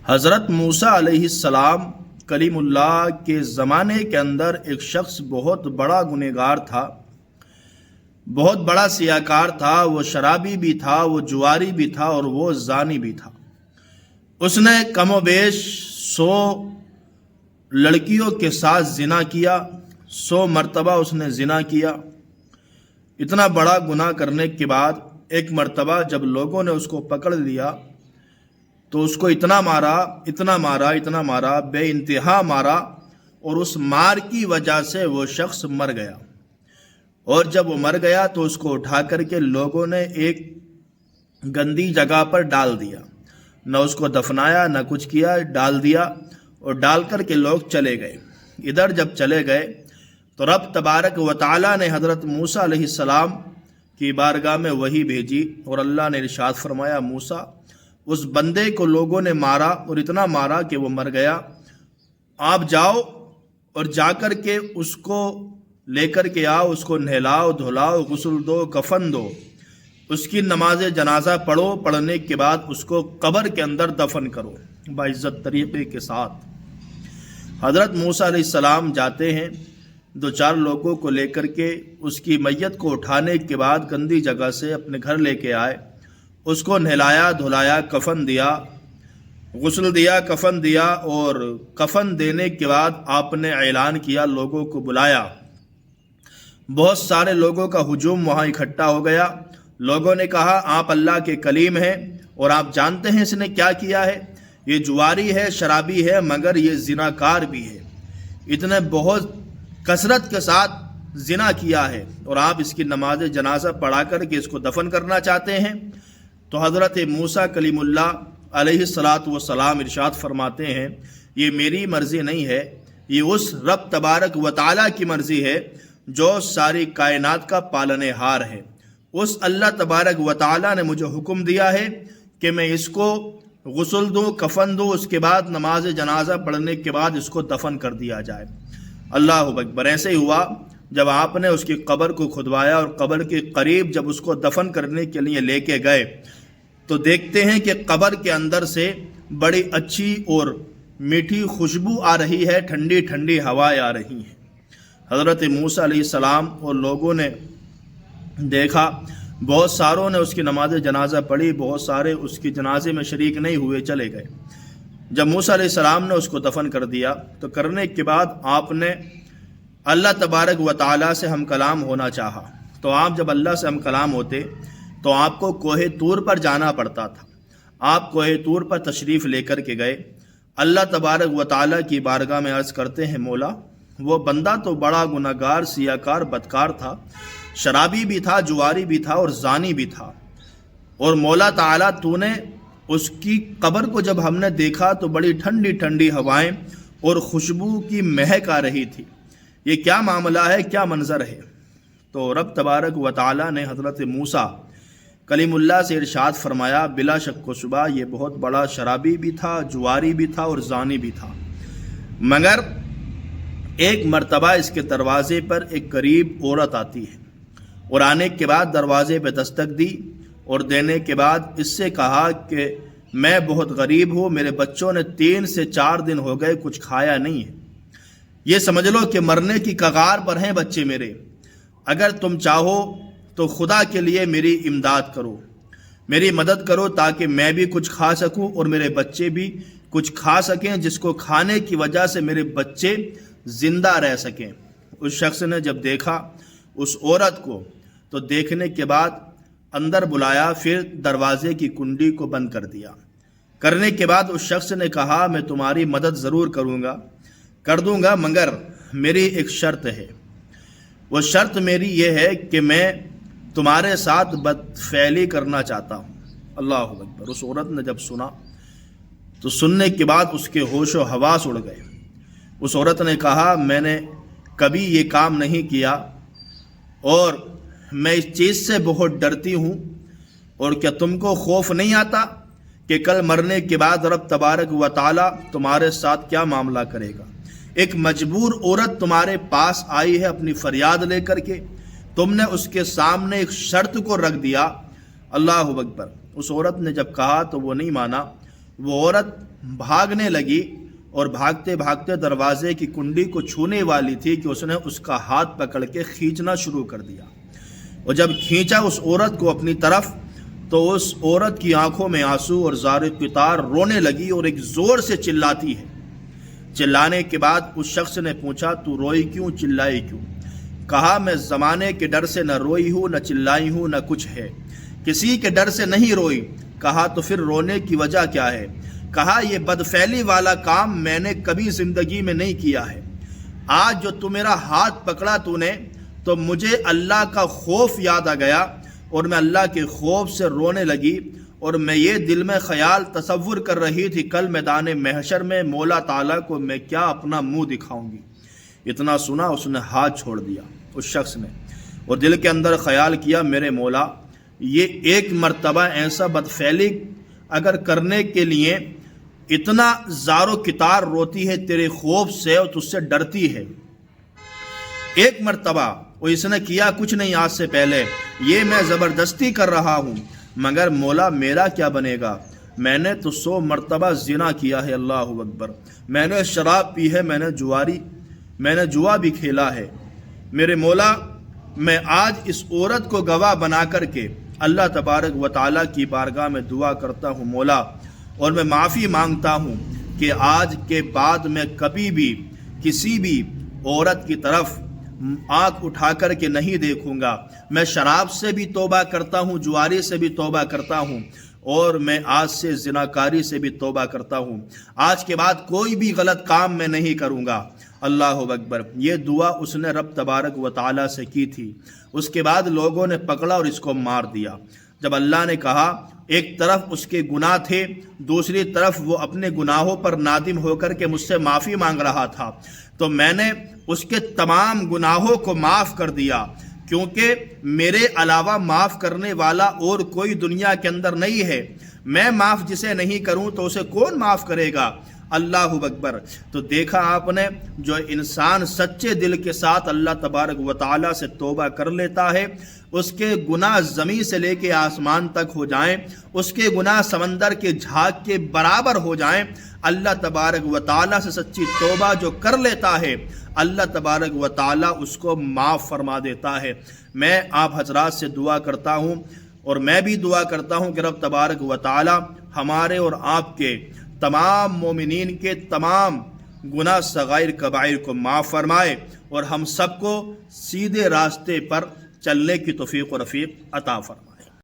حضرت موسیٰ علیہ السلام کلیم اللہ کے زمانے کے اندر ایک شخص بہت بڑا گنہگار تھا، بہت بڑا سیاکار تھا۔ وہ شرابی بھی تھا، وہ جواری بھی تھا اور وہ زانی بھی تھا۔ اس نے کم و بیش 100 لڑکیوں کے ساتھ زنا کیا، 100 مرتبہ اس نے زنا کیا۔ اتنا بڑا گناہ کرنے کے بعد ایک مرتبہ جب لوگوں نے اس کو پکڑ لیا تو اس کو اتنا مارا، بے انتہا مارا، اور اس مار کی وجہ سے وہ شخص مر گیا۔ اور جب وہ مر گیا تو اس کو اٹھا کر کے لوگوں نے ایک گندی جگہ پر ڈال دیا، نہ اس کو دفنایا نہ کچھ کیا، ڈال دیا، اور ڈال کر کے لوگ چلے گئے۔ ادھر جب چلے گئے تو رب تبارک و تعالی نے حضرت موسیٰ علیہ السلام کی بارگاہ میں وحی بھیجی، اور اللہ نے ارشاد فرمایا، موسیٰ اس بندے کو لوگوں نے مارا اور اتنا مارا کہ وہ مر گیا، آپ جاؤ اور جا کر کے اس کو لے کر کے آؤ، اس کو نہلاؤ دھلاؤ، غسل دو، کفن دو، اس کی نماز جنازہ پڑھو، پڑھنے کے بعد اس کو قبر کے اندر دفن کرو باعزت طریقے کے ساتھ۔ حضرت موسیٰ علیہ السلام جاتے ہیں، 2-4 لوگوں کو لے کر کے اس کی میت کو اٹھانے کے بعد گندی جگہ سے اپنے گھر لے کے آئے، اس کو نہلایا دھلایا، کفن دیا، غسل دیا، کفن دیا، اور کفن دینے کے بعد آپ نے اعلان کیا، لوگوں کو بلایا۔ بہت سارے لوگوں کا ہجوم وہاں اکٹھا ہو گیا۔ لوگوں نے کہا، آپ اللہ کے کلیم ہیں اور آپ جانتے ہیں اس نے کیا کیا ہے، یہ جواری ہے، شرابی ہے، مگر یہ زناکار بھی ہے، اتنے بہت کثرت کے ساتھ زنا کیا ہے، اور آپ اس کی نماز جنازہ پڑھا کر کے اس کو دفن کرنا چاہتے ہیں۔ تو حضرت موسیٰ کلیم اللہ علیہ السلام ارشاد فرماتے ہیں، یہ میری مرضی نہیں ہے، یہ اس رب تبارک و تعالیٰ کی مرضی ہے جو ساری کائنات کا پالنے ہار ہے۔ اس اللہ تبارک و تعالیٰ نے مجھے حکم دیا ہے کہ میں اس کو غسل دوں، کفن دوں، اس کے بعد نماز جنازہ پڑھنے کے بعد اس کو دفن کر دیا جائے۔ اللہ اکبر۔ ایسے ہی ہوا جب آپ نے اس کی قبر کو کھدوایا اور قبر کے قریب جب اس کو دفن کرنے کے لیے لے کے گئے تو دیکھتے ہیں کہ قبر کے اندر سے بڑی اچھی اور میٹھی خوشبو آ رہی ہے، ٹھنڈی ٹھنڈی ہوائیں آ رہی ہیں۔ حضرت موسیٰ علیہ السلام اور لوگوں نے دیکھا، بہت ساروں نے اس کی نماز جنازہ پڑھی، بہت سارے اس کی جنازے میں شریک نہیں ہوئے، چلے گئے۔ جب موسیٰ علیہ السلام نے اس کو دفن کر دیا تو کرنے کے بعد آپ نے اللہ تبارک و تعالیٰ سے ہم کلام ہونا چاہا۔ تو آپ جب اللہ سے ہم کلام ہوتے تو آپ کو کوہ طور پر جانا پڑتا تھا۔ آپ کوہ طور پر تشریف لے کر کے گئے، اللہ تبارک و تعالیٰ کی بارگاہ میں عرض کرتے ہیں، مولا وہ بندہ تو بڑا گناہگار، سیاکار، بدکار تھا، شرابی بھی تھا، جواری بھی تھا اور زانی بھی تھا، اور مولا تعالیٰ تو نے اس کی قبر کو جب ہم نے دیکھا تو بڑی ٹھنڈی ٹھنڈی ہوائیں اور خوشبو کی مہک آ رہی تھی، یہ کیا معاملہ ہے، کیا منظر ہے؟ تو رب تبارک و تعالیٰ نے حضرت موسیٰ کلیم اللہ سے ارشاد فرمایا، بلا شک و شبہ یہ بہت بڑا شرابی بھی تھا، جواری بھی تھا اور زانی بھی تھا، مگر ایک مرتبہ اس کے دروازے پر ایک غریب عورت آتی ہے، اور آنے کے بعد دروازے پہ دستک دی، اور دینے کے بعد اس سے کہا کہ میں بہت غریب ہوں، میرے بچوں نے 3 سے 4 دن ہو گئے کچھ کھایا نہیں ہے، یہ سمجھ لو کہ مرنے کی کگار پر ہیں بچے میرے، اگر تم چاہو تو خدا کے لیے میری امداد کرو، میری مدد کرو تاکہ میں بھی کچھ کھا سکوں اور میرے بچے بھی کچھ کھا سکیں، جس کو کھانے کی وجہ سے میرے بچے زندہ رہ سکیں۔ اس شخص نے جب دیکھا اس عورت کو تو دیکھنے کے بعد اندر بلایا، پھر دروازے کی کنڈی کو بند کر دیا۔ کرنے کے بعد اس شخص نے کہا، میں تمہاری مدد ضرور کر دوں گا، مگر میری ایک شرط ہے، وہ شرط میری یہ ہے کہ میں تمہارے ساتھ بدفعلی کرنا چاہتا ہوں۔ اللہ اکبر۔ اس عورت نے جب سنا تو سننے کے بعد اس کے ہوش و حواس اڑ گئے۔ اس عورت نے کہا، میں نے کبھی یہ کام نہیں کیا اور میں اس چیز سے بہت ڈرتی ہوں، اور کیا تم کو خوف نہیں آتا کہ کل مرنے کے بعد رب تبارک و تعالیٰ تمہارے ساتھ کیا معاملہ کرے گا؟ ایک مجبور عورت تمہارے پاس آئی ہے اپنی فریاد لے کر کے، تم نے اس کے سامنے ایک شرط کو رکھ دیا۔ اللہ اکبر۔ اس عورت نے جب کہا تو وہ نہیں مانا، وہ عورت بھاگنے لگی اور بھاگتے بھاگتے دروازے کی کنڈی کو چھونے والی تھی کہ اس نے اس کا ہاتھ پکڑ کے کھینچنا شروع کر دیا، اور جب کھینچا اس عورت کو اپنی طرف تو اس عورت کی آنکھوں میں آنسو اور زار قطار، رونے لگی اور ایک زور سے چلاتی ہے۔ چلانے کے بعد اس شخص نے پوچھا تو روئی کیوں، چلائی کیوں؟ کہا میں زمانے کے ڈر سے نہ روئی ہوں نہ چلائی ہوں نہ کچھ ہے، کسی کے ڈر سے نہیں روئی۔ کہا تو پھر رونے کی وجہ کیا ہے؟ کہا یہ بدفعلی والا کام میں نے کبھی زندگی میں نہیں کیا ہے، آج جو تو میرا ہاتھ پکڑا تو نے تو مجھے اللہ کا خوف یاد آ گیا اور میں اللہ کے خوف سے رونے لگی، اور میں یہ دل میں خیال تصور کر رہی تھی کل میدان محشر میں مولا تعالیٰ کو میں کیا اپنا منہ دکھاؤں گی۔ اتنا سنا اس نے ہاتھ چھوڑ دیا اس شخص نے، اور دل کے اندر خیال کیا میرے مولا یہ ایک مرتبہ ایسا بدفعلی اگر کرنے کے لیے اتنا زار و کتار روتی ہے تیرے خوف سے اور تجھ سے ڈرتی ہے، ایک مرتبہ وہ اس نے کیا کچھ نہیں آج سے پہلے، یہ میں زبردستی کر رہا ہوں، مگر مولا میرا کیا بنے گا؟ میں نے تو 100 مرتبہ زنا کیا ہے، اللہ اکبر، میں نے شراب پی ہے، میں نے جوا بھی کھیلا ہے، میرے مولا میں آج اس عورت کو گواہ بنا کر کے اللہ تبارک و تعالیٰ کی بارگاہ میں دعا کرتا ہوں مولا، اور میں معافی مانگتا ہوں کہ آج کے بعد میں کبھی بھی کسی بھی عورت کی طرف آنکھ اٹھا کر کے نہیں دیکھوں گا، میں شراب سے بھی توبہ کرتا ہوں، جواری سے بھی توبہ کرتا ہوں، اور میں آج سے زناکاری سے بھی توبہ کرتا ہوں، آج کے بعد کوئی بھی غلط کام میں نہیں کروں گا۔ اللہ اکبر، یہ دعا اس نے رب تبارک و تعالیٰ سے کی تھی۔ اس کے بعد لوگوں نے پکڑا اور اس کو مار دیا۔ جب اللہ نے کہا ایک طرف اس کے گناہ تھے، دوسری طرف وہ اپنے گناہوں پر نادم ہو کر کے مجھ سے معافی مانگ رہا تھا، تو میں نے اس کے تمام گناہوں کو معاف کر دیا، کیونکہ میرے علاوہ معاف کرنے والا اور کوئی دنیا کے اندر نہیں ہے، میں معاف جسے نہیں کروں تو اسے کون معاف کرے گا؟ اللہ اکبر۔ تو دیکھا آپ نے، جو انسان سچے دل کے ساتھ اللہ تبارک و تعالیٰ سے توبہ کر لیتا ہے، اس کے گناہ زمین سے لے کے آسمان تک ہو جائیں، اس کے گناہ سمندر کے جھاگ کے برابر ہو جائیں، اللہ تبارک و تعالیٰ سے سچی توبہ جو کر لیتا ہے اللہ تبارک و تعالیٰ اس کو معاف فرما دیتا ہے۔ میں آپ حضرات سے دعا کرتا ہوں، اور میں بھی دعا کرتا ہوں کہ رب تبارک و تعالیٰ ہمارے اور آپ کے تمام مومنین کے تمام گناہ صغائر کبائر کو معاف فرمائے، اور ہم سب کو سیدھے راستے پر چلنے کی توفیق و رفیق عطا فرمائے۔